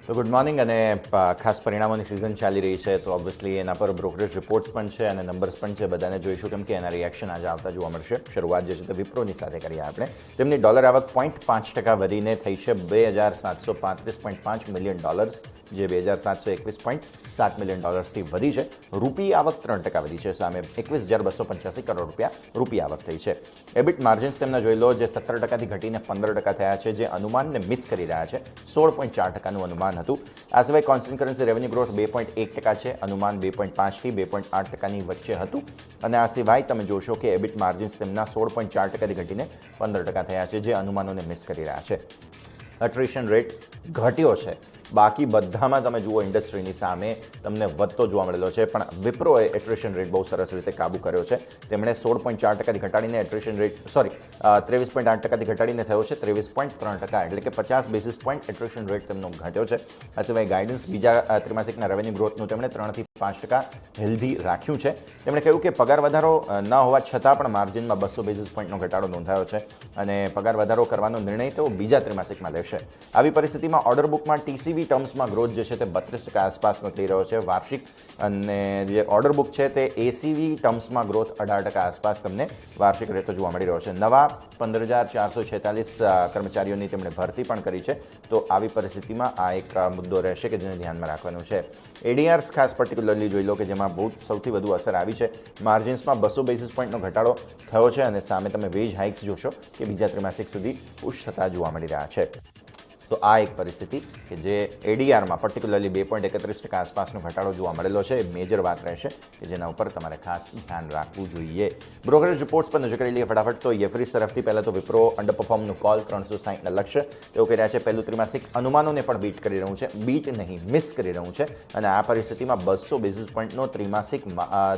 તો good morning અને ખાસ પરિણામોની સિઝન ચાલી રહી છે તો ઓબ્વિયસલી એના પર બ્રોકરેજ રિપોર્ટ્સ પણ છે અને નંબર્સ પણ છે, બધાને જોઈશું કેમ કે એના રિએક્શન આજે આવતા જોવા મળશે. શરૂઆત જે છે તે વિપ્રોની સાથે કરીએ આપણે. તેમની ડોલર આવક 0.5% વધીને થઈ છે $2,735.5 મિલિયન, જે $2,721.7 મિલિયન વધી છે. રૂપી આવક 3% વધી છે, સામે ₹21,285 કરોડ રૂપી આવક થઈ છે. એબિટ માર્જિન્સ તેમના જોઈ લો, જે 17%થી ઘટીને 15% થયા છે, જે અનુમાનને મિસ કરી રહ્યા છે. 16.4%નું અનુમાન હતું. આ સિવાય કોન્સ્ટન્ટ કરન્સી રેવન્યુ ગ્રોથ 2.1% છે, અનુમાન 2.5થી 2.8%ની વચ્ચે હતું. અને આ સિવાય તમે જોશો કે એબિટ માર્જિન્સ તેમના 16.4%થી ઘટીને 15% થયા છે, જે અનુમાનોને મિસ કરી રહ્યા છે. એટ્રિશન રેટ ઘટ્યો છે, બાકી બધામાં તમે જુઓ ઇન્ડસ્ટ્રીની સામે તમને વધતો જોવા મળેલો છે, પણ વિપ્રોએ એટ્રિશન રેટ બહુ સરસ રીતે કાબૂ કર્યો છે. તેમણે 16.4%થી ઘટાડીને એટ્રિશન રેટ 23.8%થી ઘટાડીને થયો છે 23.3%, એટલે કે 50 બેસિસ પોઈન્ટ એટ્રિશન રેટ તેમનો ઘટ્યો છે. આ સિવાય ગાઈડન્સ બીજા ત્રિમાસિકના રેવન્યુ ગ્રોથનું તેમણે 3થી 5% હેલ્ધી રાખ્યું છે. તેમણે કહ્યું કે પગાર વધારો ન હોવા છતાં પણ માર્જિનમાં 200 બેસિસ પોઈન્ટનો ઘટાડો નોંધાયો છે અને પગાર વધારો કરવાનો નિર્ણય તેઓ બીજા ત્રિમાસિકમાં લેશે. આવી પરિસ્થિતિમાં ઓર્ડર બુકમાં ટીસીવી ટર્મ્સમાં ગ્રોથ જે છે તે 32% આસપાસનો થઈ રહ્યો છે વાર્ષિક, અને જે ઓર્ડર બુક છે તે એસીવી ટર્મ્સમાં ગ્રોથ 18% આસપાસ તમને વાર્ષિક રહેતો જોવા મળી રહ્યો છે. નવા 15,446 કર્મચારીઓની તેમણે ભરતી પણ કરી છે. તો આવી પરિસ્થિતિમાં આ એક મુદ્દો રહેશે કે જેને ધ્યાનમાં રાખવાનું છે. એડીઆર્સ ખાસ પર્ટિક્યુલરલી જોઈ લો કે જેમાં સૌથી વધુ અસર આવી છે. માર્જિન્સમાં 200 બેસિસ પોઈન્ટનો ઘટાડો થયો છે અને સામે તમે વેજ હાઇક્સ જોશો કે બીજા ત્રિમાસિક સુધી પુશ થતા જોવા મળી રહ્યા છે. તો આ એક પરિસ્થિતિ કે જે એડીઆરમાં પર્ટિક્યુલરલી 2.31% આસપાસનો ઘટાડો જોવા મળેલો છે, એ મેજર વાત રહેશે કે જેના ઉપર તમારે ખાસ ધ્યાન રાખવું જોઈએ. બ્રોકરેજ રિપોર્ટ્સ પર નજર કરી લઈએ ફટાફટ. તો યેફરીસ તરફથી પહેલાં તો વિપ્રો અંડરપરફોર્મનું કોલ 360ના લક્ષ્ય તેઓ કહી રહ્યા છે. પહેલું ત્રિમાસિક અનુમાનોને પણ બીટ કરી રહ્યું છે, બીટ નહીં મિસ કરી રહ્યું છે, અને આ પરિસ્થિતિમાં 200 બેસિસ પોઈન્ટનો ત્રિમાસિક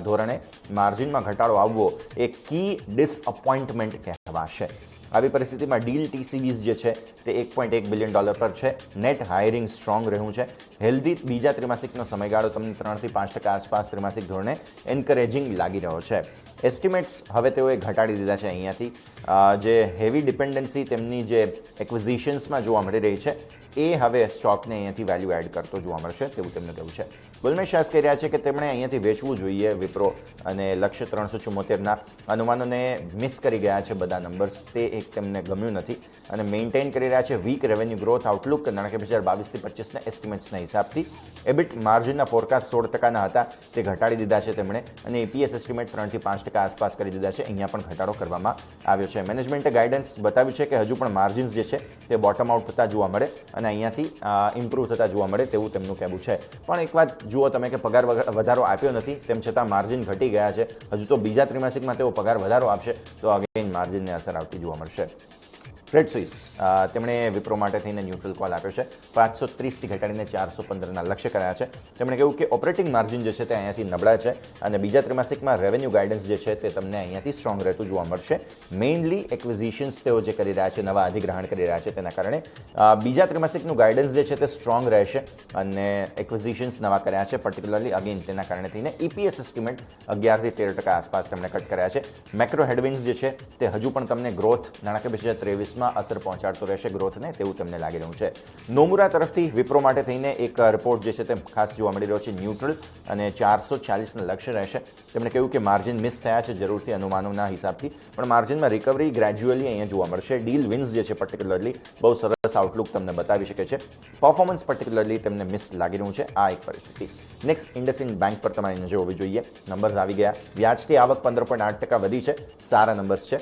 ધોરણે માર્જિનમાં ઘટાડો આવવો એ કી ડિસઅપોઇન્ટમેન્ટ કહેવાશે. આવી પરિસ્થિતિમાં ડીલ ટીસીવીઝ જે છે તે $1.1 બિલિયન પર છે. નેટ હાયરિંગ સ્ટ્રોંગ રહ્યું છે. હેલ્ધી બીજા ત્રિમાસિકનો સમયગાળો તમને 3થી 5% આસપાસ ત્રિમાસિક ધોરણે એન્કરેજિંગ લાગી રહ્યો છે. એસ્ટિમેટ્સ હવે તેઓએ ઘટાડી દીધા છે અહીંયાથી. જે હેવી ડિપેન્ડન્સી તેમની જે એક્વિઝિશન્સમાં જોવા મળી રહી છે એ હવે સ્ટોકને અહીંયાથી વેલ્યુ એડ કરતો જોવા મળશે તેવું તેમનું કહેવું છે. ગોલ્ડમેન શાસ કહી રહ્યા છે કે તેમણે અહીંયાથી વેચવું જોઈએ વિપ્રો, અને લક્ષ્ય 374ના અનુમાનોને મિસ કરી ગયા છે બધા નંબર્સ, તે એક તેમને ગમ્યું નથી અને મેઇન્ટેન કરી રહ્યા છે વીક રેવન્યુ ગ્રોથ આઉટલુક નાણાકીય 2022થી 25ના એસ્ટિમેટ્સના હિસાબથી. એબિટ માર્જિનના ફોરકાસ્ટ 16%ના હતા, તે ઘટાડી દીધા છે તેમણે, અને એપીએસ એસ્ટિમેટ 3થી 5% આસપાસ કરી દીધા છે. અહીંયા પણ ઘટાડો કરવામાં આવ્યો છે. મેનેજમેન્ટે ગાઈડન્સ બતાવ્યું છે કે હજુ પણ માર્જિન્સ જે છે તે બોટમ આઉટ થતા જોવા મળે અને અહીંયાથી ઇમ્પ્રૂવ થતા જોવા મળે તેવું તેમનું કહેવું છે. પણ એક વાત જુઓ તમે કે પગાર વધારો આપ્યો નથી, તેમ છતાં માર્જિન ઘટી ગયા છે. હજુ તો બીજા ત્રિમાસિકમાં તેઓ પગાર વધારો આપશે તો અગેન માર્જિનને અસર આવતી જોવા મળશે. ક્રેડિટ સ્વિસ તેમણે વિપ્રો માટે થઈને ન્યુટ્રલ કોલ આપ્યો છે. 530થી ઘટાડીને 415ના લક્ષ્ય કર્યા છે. તેમણે કહ્યું કે ઓપરેટિંગ માર્જિન જે છે તે અહીંયાથી નબળા છે અને બીજા ત્રિમાસિકમાં રેવન્યુ ગાઈડન્સ જે છે તે તમને અહીંયાથી સ્ટ્રોંગ રહેતું જોવા મળશે. મેઇનલી એક્વિઝિશન્સ તેઓ જે કરી રહ્યા છે, નવા અધિગ્રહણ કરી રહ્યા છે, તેના કારણે બીજા ત્રિમાસિકનું ગાઈડન્સ જે છે તે સ્ટ્રોંગ રહેશે અને એક્વિઝિશન્સ નવા કર્યા છે પર્ટિક્યુલરલી અગેન તેના કારણે થઈને ઈપીએસ એસ્ટિમેટ 11થી 13% આસપાસ તેમણે કટ કર્યા છે. મેક્રો હેડવિન્સ જે છે તે હજુ પણ તમને ગ્રોથ નાણાકીય 2023 અસર પહોંચાડતો રહેશે ગ્રોથને, તેવું તેમને લાગી રહ્યું છે. નોમુરા તરફથી વિપ્રો માટે થઈને એક રિપોર્ટ જે છે તે ખાસ જોવા મળી રહ્યો છે, ન્યુટ્રલ, અને 440ના લક્ષ્ય રહેશે. તેમણે કહ્યું કે માર્જિન મિસ થયા છે જરૂરથી અનુમાનોના હિસાબથી, પણ માર્જિનમાં રિકવરી ગ્રેજ્યુઅલી અહીંયા જોવા મળશે. ડીલ વિન્સ જે છે પર્ટિક્યુલરલી બહુ સરસ આઉટલુક તમને બતાવી શકે છે. પરફોર્મન્સ પર્ટિક્યુલરલી તેમને મિસ લાગી રહ્યું છે. આ એક પરિસ્થિતિ. નેક્સ્ટ ઇન્ડસઇન્ડ બેંક પર તમારી નજર હોવી જોઈએ. નંબર્સ આવી ગયા. વ્યાજથી આવક 15.8% વધી છે, સારા નંબર્સ છે.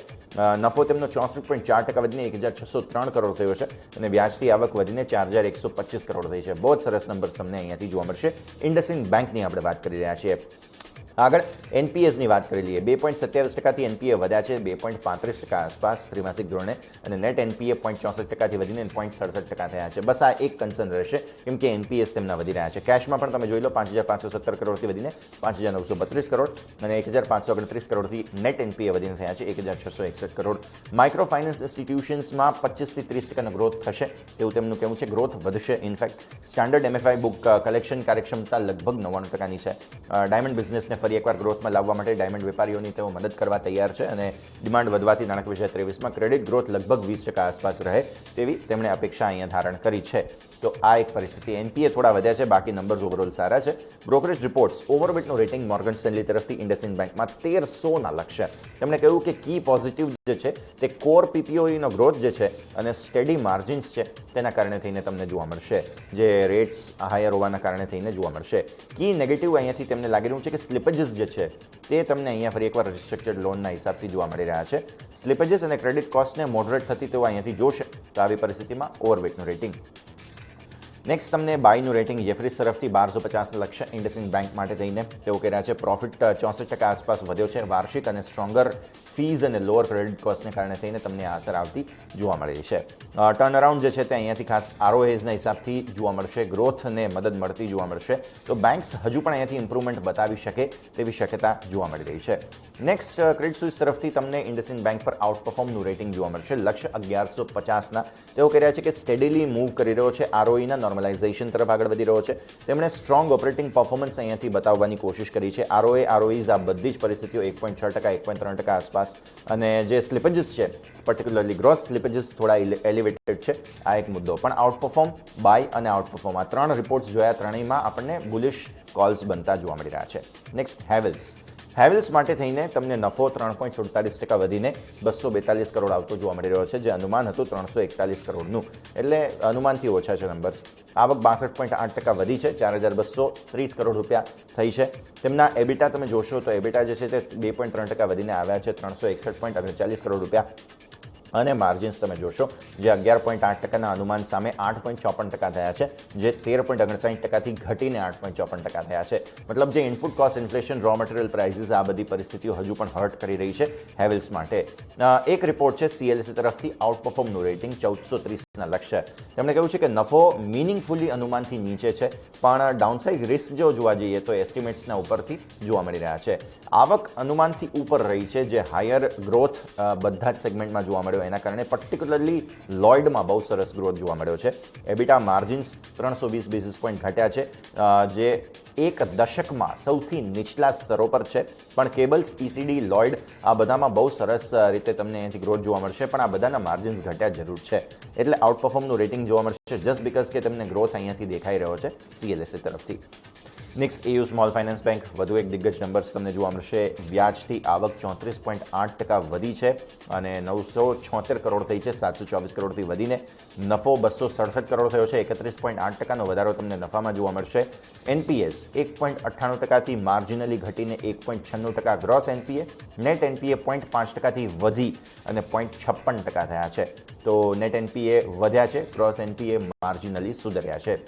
નફો તેમનો 64.4% વધીને 1,603 કરોડ થયો છે અને વ્યાજથી આવક વધીને 4,125 કરોડ થઈ છે. બહુ જ સરસ નંબર્સ તમને અહીંયાથી જોવા મળશે. ઇન્ડસઇન્ડ બેંકની આપણે વાત કરી રહ્યા છીએ. આગળ એનપીએસની વાત કરી લઈએ. 2.27%થી એનપીએ વધ્યા છે 2.35% આસપાસ ત્રિમાસિક ધોરણે, અને નેટ એનપીએ 0.64%થી વધીને 0.67% થયા છે. બસ આ એક કન્સર્ન રહેશે કેમ કે એનપીએસ તેમના વધી રહ્યા છે. કેશમાં પણ તમે જોઈ લો 5,517 કરોડથી વધીને 5,932 કરોડ અને 1,538 કરોડથી નેટ એનપીએ વધીને થયા છે 1,661 કરોડ. માઇક્રો ફાઇનાન્સ ઇન્સ્ટિટ્યુશન્સમાં 25થી 30% ગ્રોથ થશે એવું તેમનું કહેવું છે. ગ્રોથ વધશે. In fact standard MFI book collection કાર્યક્ષમતા લગભગ 99%ની છે. ડાયમંડ બિઝનેસને ફરી એકવાર ગ્રોથમાં લાવવા માટે ડાયમંડ વેપારીઓની તેઓ મદદ કરવા તૈયાર છે અને ડિમાન્ડ વધવાથી નાણાકીય 2023માં ક્રેડિટ ગ્રોથ લગભગ 20% આસપાસ રહે તેવી તેમણે અપેક્ષા અહીંયા ધારણ કરી છે. તો આ એક પરિસ્થિતિ. એનપીએ થોડા વધ્યા છે, બાકી નંબર્સ ઓવરઓલ સારા છે. બ્રોકરેજ રિપોર્ટ્સ ઓવરવેટનું રેટિંગ મોર્ગન સ્ટેનલી તરફથી ઇન્ડસઇન્ડ બેંકમાં 1300ના લક્ષ્ય. તેમણે કહ્યું કે કી પોઝિટિવ જે છે તે કોર પીપીઓઈનો ગ્રોથ જે છે અને સ્ટેડી માર્જિન્સ છે તેના કારણે થઈને તમને જોવા મળશે, જે રેટ્સ હાયર હોવાના કારણે થઈને જોવા મળશે. કી નેગેટિવ અહીંયાથી તેમને લાગી રહ્યું છે કે સ્લિપેજીસ જે છે તે તમને અહીંયા ફરી એકવાર રિસ્ટ્રક્ચર્ડ લોનના હિસાબથી જોવા મળી રહ્યા છે. સ્લિપેજીસ અને ક્રેડિટ કોસ્ટને મોડરેટ થતી તેઓ અહીંયાથી જોશે. તો આવી પરિસ્થિતિમાં ઓવરવેટનું રેટિંગ. નેક્સ્ટ તમને બાયનું રેટિંગ જેફરીસ તરફથી 1250 લક્ષ્ય ઇન્ડસઇન્ડ બેંક માટે થઈને તેઓ કહી રહ્યા છે. પ્રોફિટ 64% આસપાસ વધ્યો છે વાર્ષિક અને સ્ટ્રોંગર ફીઝ અને લોઅર ક્રેડિટ કોસ્ટને કારણે થઈને તમને આ અસર આવતી જોવા મળી છે. ટર્ન અરાઉન્ડ જે છે તે અહીંયાથી ખાસ આરઓએઝના હિસાબથી જોવા મળશે, ગ્રોથને મદદ મળતી જોવા મળશે. તો બેંક્સ હજુ પણ અહીંયાથી ઇમ્પ્રુવમેન્ટ બતાવી શકે તેવી શક્યતા જોવા મળી રહી છે. નેક્સ્ટ ક્રેડિટ સ્વિસ તરફથી તમને ઇન્ડસઇન્ડ બેંક પર આઉટ પરફોર્મનું રેટિંગ જોવા મળશે લક્ષ્ય 1150ના. તેઓ કહી રહ્યા છે કે સ્ટેડીલી મૂવ કરી રહ્યો છે, આરઓઈના નોર્મલાઇઝેશન તરફ આગળ વધી રહ્યો છે. તેમણે સ્ટ્રોંગ ઓપરેટિંગ પરફોર્મન્સ અહીંયાથી બતાવવાની કોશિશ કરી છે. આરઓઈઝ આ બધી જ પરિસ્થિતિઓ 1.6%, 1.3% આસપાસ, અને જે સ્લિપેજીસ છે પર્ટિક્યુલરલી ગ્રોસ સ્લિપેજીસ થોડા એલિવેટેડ છે. આ એક મુદ્દો. પણ આઉટ પરફોર્મ, બાય અને આઉટ પરફોર્મ આ ત્રણ રિપોર્ટ્સ જોયા, ત્રણેયમાં આપણને બુલિશ કોલ્સ બનતા જોવા મળી રહ્યા છે. નેક્સ્ટ હેવેલ્સ માટે થઈને તમને નફો 3.47% વધીને 242 કરોડ આવતો જોવા મળી રહ્યો છે, જે અનુમાન હતું 341 કરોડનું, એટલે અનુમાનથી ઓછા છે નંબર્સ. આવક 62.8% વધી છે, 4230 કરોડ રૂપિયા થઈ છે. તેમના એબિટા તમે જોશો તો એબિટા જે છે તે 2.3% વધીને આવ્યા છે 361.39 કરોડ રૂપિયા. અને માર્જિન્સ તમે જોશો જે 11.8%ના અનુમાન સામે 8.54% થયા છે, જે 13.59%થી ઘટીને 8.54% થયા છે. મતલબ જે input cost inflation, raw material prices આ બધી પરિસ્થિતિઓ હજુ પણ હર્ટ કરી રહી છે હેવેલ્સ માટે. એક રિપોર્ટ છે સીએલએસએ તરફથી આઉટ પરફોર્મનું રેટિંગ 1430ના લક્ષ્ય. તેમણે કહ્યું છે કે નફો મિનિંગફુલી અનુમાનથી નીચે છે, પણ ડાઉનસાઇડ રિસ્ક જો જોવા જઈએ તો એસ્ટિમેટ્સના ઉપરથી જોવા મળી રહ્યા છે. આવક અનુમાનથી ઉપર રહી છે, જે હાયર ગ્રોથ બધા જ સેગમેન્ટમાં જોવા મળ્યો, એના કારણે પર્ટિક્યુલરલી લોઇડમાં બહુ સરસ ગ્રોથ જોવા મળ્યો છે. એબિટા માર્જિન્સ 320 બેસિસ પોઈન્ટ ઘટ્યા છે, જે એક દશકમાં સૌથી નીચલા સ્તરો પર છે. પણ કેબલ્સ, ઈસીડી, લોઇડ આ બધામાં બહુ સરસ રીતે તમને અહીંયાથી ગ્રોથ જોવા મળશે, પણ આ બધાના માર્જિન્સ ઘટ્યા જરૂર છે. એટલે આઉટ પરફોર્મનું રેટિંગ જોવા મળશે જસ્ટ બિકોઝ કે તમને ગ્રોથ અહીંયાથી દેખાઈ રહ્યો છે સીએલએસએ તરફથી. Next AU small finance bank, વધુ એક દિગ્ગજ નંબર્સ તમને જોવા મળશે. વ્યાજથી આવક 34.8% વધી છે અને 976 કરોડ થઈ છે 724 કરોડથી વધીને. નફો 267 કરોડ થયો છે, 31.8%નો વધારો તમને નફામાં જોવા મળશે. એનપીએસ 1.98%થી માર્જિનલી ઘટીને 1.96%. ગ્રોસ એનપીએ, નેટ એનપીએ 0.5%થી વધી અને 0.56% થયા છે. તો નેટ એનપીએ વધ્યા છે, ગ્રોસ એનપીએ માર્જિનલી સુધર્યા છે.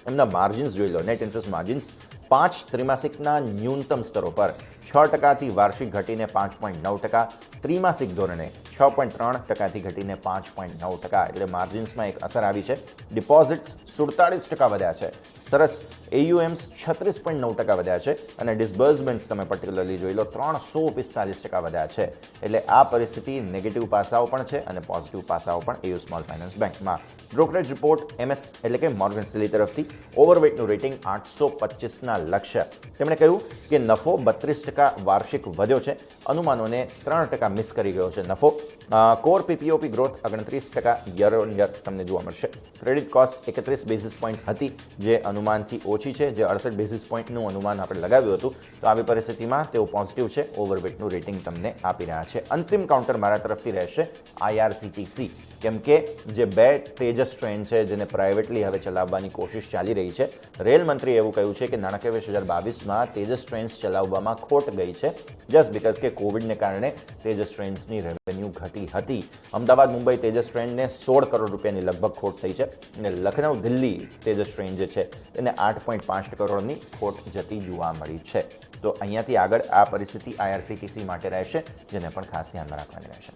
એમના માર્જિન્સ જોઈ લો. નેટ ઇન્ટરેસ્ટ માર્જિન્સ 5 ત્રિમાસિકના ન્યૂનતમ સ્તરો પર 6%થી વાર્ષિક ઘટીને 5.9%, ત્રિમાસિક ધોરણે 6.3%થી ઘટીને 5.9%. એટલે માર્જિન્સમાં એક અસર આવી છે. ડિપોઝિટ્સ 47% વધ્યા છે, સરસ. એયુએમ્સ 36.9% વધ્યા છે અને ડિસબર્સમેન્ટ્સ તમે પર્ટિક્યુલરલી જોઈ લો 345% વધ્યા છે. એટલે આ પરિસ્થિતિ નેગેટિવ પાસાઓ પણ છે અને પોઝિટિવ પાસાઓ પણ એયુ સ્મોલ ફાઇનાન્સ બેંકમાં. બ્રોકરેજ રિપોર્ટ એમએસ એટલે કે મોર્ગન સ્ટેનલી તરફથી ઓવરવેટનું રેટિંગ 825ના લક્ષ્ય. તેમણે કહ્યું કે નફો 32% વાર્ષિક વધ્યો છે, અનુમાનોને 3% મિસ કરી ગયો છે નફો. Core PPOP growth 29% year on year તમને જોવા મળશે. ક્રેડિટ કોસ્ટ 31 બેસિસ પોઈન્ટ્સ હતી, જે અનુમાનથી ઓછી છે, જે 68 બેસિસ પોઈન્ટનું અનુમાન આપણે લગાવ્યું હતું. તો આવી પરિસ્થિતિમાં તેઓ પોઝિટિવ છે, ઓવરવેટનું રેટિંગ તમને આપી રહ્યા છે. અંતિમ કાઉન્ટર મારા તરફથી રહેશે આઈઆરસીટીસી, કેમ કે જે 2 તેજસ ટ્રેન છે જેને પ્રાઇવેટલી હવે ચલાવવાની કોશિશ ચાલી રહી છે. રેલ મંત્રીએ એવું કહ્યું છે કે નાણાકીય વર્ષ 2022માં તેજસ ટ્રેન્સ ચલાવવામાં ખોટ ગઈ છે, જસ્ટ બિકોઝ કે કોવિડને કારણે તેજસ ટ્રેન્સની રેવન્યુ ઘટી હતી. અમદાવાદ મુંબઈ તેજસ ટ્રેનને 16 કરોડ રૂપિયાની લગભગ ખોટ થઈ છે અને લખનઉ દિલ્હી તેજસ ટ્રેન જે છે તેને 8.5 કરોડની ખોટ જતી જોવા મળી છે. તો અહીંયાથી આગળ આ પરિસ્થિતિ આઈઆરસીટીસી માટે રહેશે, જેને પણ ખાસ ધ્યાનમાં રાખવાની રહેશે.